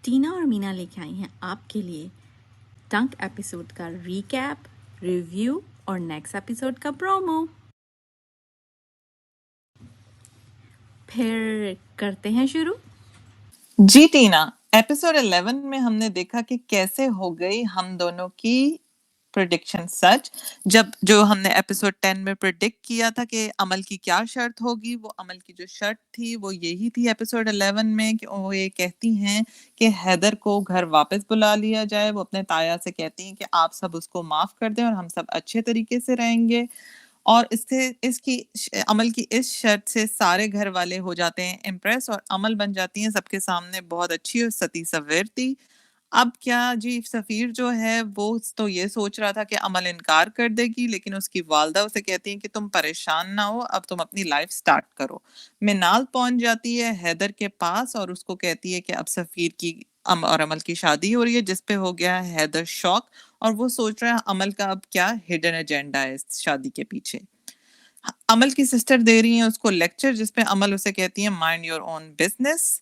टीना और मीना लेके आई हैं आपके लिए टंक एपिसोड का रीकैप, रिव्यू और नेक्स्ट एपिसोड का प्रोमो। फिर करते हैं शुरू। जी टीना, एपिसोड 11 में हमने देखा कि कैसे हो गई हम दोनों की प्रेडिक्शन सच। जब जो हमने एपिसोड 10 में प्रेडिक्ट किया था कि अमल की क्या शर्त होगी, वो अमल की जो शर्त थी वो यही थी एपिसोड 11 में कि वो ये कहती हैं कि हैदर को घर वापस बुला लिया जाए। वो अपने ताया से कहती हैं कि आप सब उसको माफ कर दें और हम सब अच्छे तरीके से रहेंगे। और अमल की इस शर्त से सारे घर वाले हो जाते हैं इम्प्रेस और अमल बन जाती हैं सबके सामने बहुत अच्छी और सती सवेरती। अब क्या जी, सफीर जो है वो तो ये सोच रहा था कि अमल इनकार कर देगी, लेकिन उसकी वालदा उसे कहती है कि तुम परेशान ना हो, अब तुम अपनी लाइफ स्टार्ट करो। मिनाल पहुंच जाती है हैदर के पास और उसको कहती है कि अब सफीर की और अमल की शादी हो रही है, जिसपे हो गया है हैदर शॉक और वो सोच रहा है अमल का अब क्या हिडन एजेंडा है इस शादी के पीछे। अमल की सिस्टर दे रही है उसको लेक्चर, जिसपे अमल उसे कहती है माइंड योर ओन बिजनेस।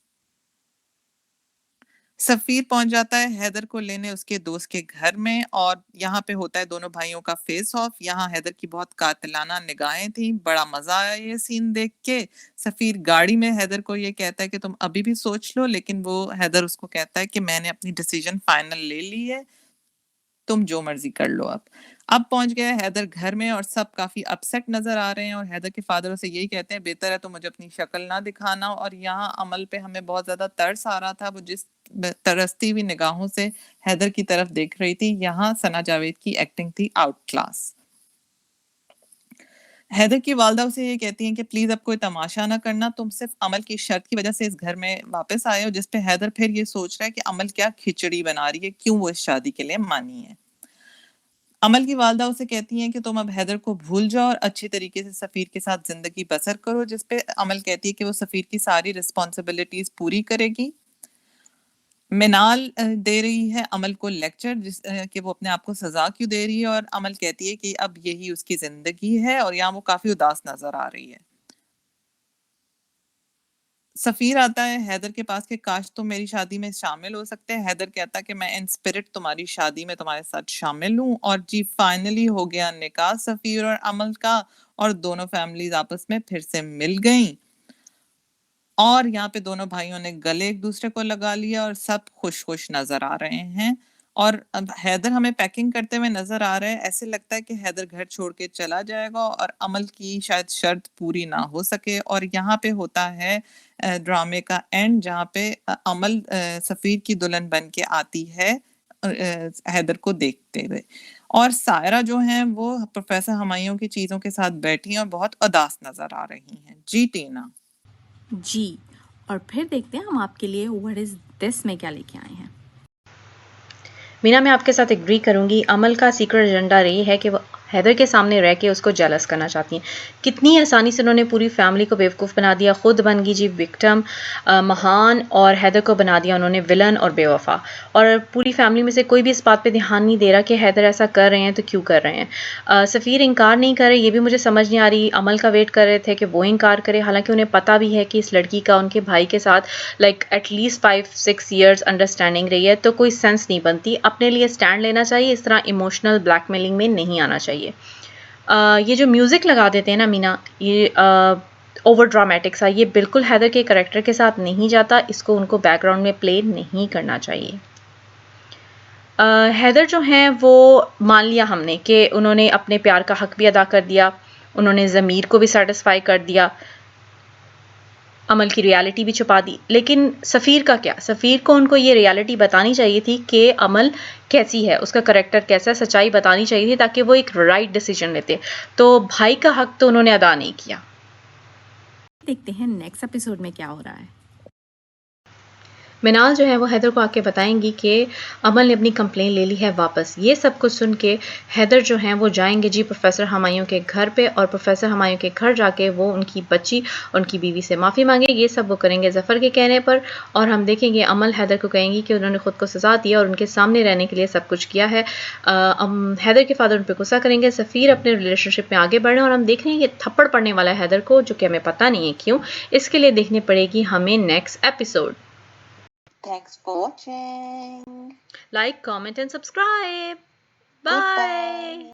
सफ़ीर पहुंच जाता है हैदर को लेने उसके दोस्त के घर में और यहाँ पे होता है दोनों भाइयों का फेस ऑफ। यहाँ हैदर की बहुत कातिलाना निगाहें थी, बड़ा मजा आया ये सीन देख के। सफ़ीर गाड़ी में हैदर को ये कहता है कि तुम अभी भी सोच लो, लेकिन वो हैदर उसको कहता है कि मैंने अपनी डिसीजन फाइनल ले ली है, तुम जो मर्जी कर लो। अब पहुंच गया हैदर घर में और सब काफी अपसेट नजर आ रहे हैं और हैदर के फादर उसे यही कहते हैं बेहतर है तो मुझे अपनी शक्ल ना दिखाना। और यहाँ अमल पे हमें बहुत ज्यादा तरस आ रहा था, वो जिस तरसती हुई निगाहों से हैदर की तरफ देख रही थी, यहाँ सना जावेद की एक्टिंग थी आउट क्लास। हैदर की वालदा उसे ये कहती हैं कि प्लीज अब कोई तमाशा ना करना, तुम सिर्फ अमल की शर्त की वजह से इस घर में वापस आए हो। जिसपे हैदर फिर ये सोच रहा है कि अमल क्या खिचड़ी बना रही है, क्यों वो इस शादी के लिए मानी है। अमल की वालदा उसे कहती हैं कि तुम अब हैदर को भूल जाओ और अच्छी तरीके से सफ़ीर के साथ ज़िंदगी बसर करो। जिस पे अमल कहती है कि वो सफ़ीर की सारी रिस्पॉन्सिबिलिटीज़ पूरी करेगी। मिनाल दे रही है अमल को लेक्चर कि वो अपने आप को सज़ा क्यों दे रही है और अमल कहती है कि अब यही उसकी ज़िंदगी है और यहाँ वो काफ़ी उदास नज़र आ रही है। सफ़ीर आता है हैदर के पास कि काश तुम मेरी शादी में शामिल हो सकते हैं। हैदर कहता है कि मैं इन स्पिरिट तुम्हारी शादी में तुम्हारे साथ शामिल हूँ। और जी फाइनली हो गया निकाह सफ़ीर और अमल का और दोनों फैमिलीज आपस में फिर से मिल गईं और यहाँ पे दोनों भाइयों ने गले एक दूसरे को लगा लिया और सब खुश-खुश नज़र आ रहे हैं। और अब हैदर हमें पैकिंग करते हुए नज़र आ रहा है। ऐसे लगता है कि हैदर घर छोड़ के चला जाएगा और अमल की शायद शर्त पूरी ना हो सके और यहाँ पे होता है ड्रामे का एंड, जहाँ पे अमल सफ़ीर की दुल्हन बन के आती है हैदर को देखते हुए। और सायरा जो हैं वो प्रोफ़ेसर हुमायूं की चीज़ों के साथ बैठी हैं और बहुत उदास नज़र आ रही हैं। जी टीना। जी, और फिर देखते हैं हम आपके लिए व्हाट इज दिस में क्या लेके आए हैं। मीना, मैं आपके साथ एग्री करूंगी। अमल का सीक्रेट एजेंडा रही है कि वो हैदर के सामने रह के उसको जेलस करना चाहती हैं। कितनी आसानी से उन्होंने पूरी फैमिली को बेवकूफ़ बना दिया, खुद बन गई जी विक्टिम महान, और हैदर को बना दिया उन्होंने विलन और बेवफा। और पूरी फैमिली में से कोई भी इस बात पे ध्यान नहीं दे रहा कि हैदर ऐसा कर रहे हैं तो क्यों कर रहे हैं। सफ़ीर इनकार नहीं कर रहे, ये भी मुझे समझ नहीं आ रही। अमल का वेट कर रहे थे कि वो इनकार करे, हालांकि उन्हें पता भी है कि इस लड़की का उनके भाई के साथ लाइक एटलीस्ट 5-6 ईयर्स अंडरस्टैंडिंग रही है, तो कोई सेंस नहीं बनती। अपने लिए स्टैंड लेना चाहिए, इस तरह इमोशनल ब्लैकमेलिंग में नहीं आना चाहिए। ये जो म्यूज़िक लगा देते हैं ना मीना, ये ओवर ड्रामेटिक सा, ये बिल्कुल हैदर के करेक्टर के साथ नहीं जाता। इसको उनको बैकग्राउंड में प्ले नहीं करना चाहिए। हैदर जो हैं वो मान लिया हमने कि उन्होंने अपने प्यार का हक भी अदा कर दिया, उन्होंने ज़मीर को भी सेटिस्फाई कर दिया, अमल की रियलिटी भी छुपा दी। लेकिन सफ़ीर का क्या? सफ़ीर को उनको ये रियलिटी बतानी चाहिए थी कि अमल कैसी है, उसका करेक्टर कैसा है, सच्चाई बतानी चाहिए थी ताकि वो एक राइट डिसीजन लेते। तो भाई का हक तो उन्होंने अदा नहीं किया। देखते हैं नेक्स्ट एपिसोड में क्या हो रहा है। मिनाल जो है वो हैदर को आके बताएंगी कि अमल ने अपनी कंप्लेन ले ली है वापस। ये सब कुछ सुन के हैदर जो हैं वो जाएंगे जी प्रोफेसर हुमायूं के घर पे, और प्रोफेसर हुमायूं के घर जाके वो उनकी बच्ची, उनकी बीवी से माफ़ी मांगे। ये सब वो करेंगे ज़फ़र के कहने पर। और हम देखेंगे अमल हैदर को कहेंगी कि उन्होंने खुद को सज़ा दी और उनके सामने रहने के लिए सब कुछ किया है। हैदर के फादर उन पर गुस्सा करेंगे, सफ़ीर अपने रिलेशनशिप में आगे बढ़े और हम देख रहे हैं कि थप्पड़ पड़ने वाला है हैदर को, जो कि हमें पता नहीं है क्यों। इसके लिए देखनी पड़ेगी हमें next episode. Thanks for watching. Like, comment and subscribe. Bye. Goodbye.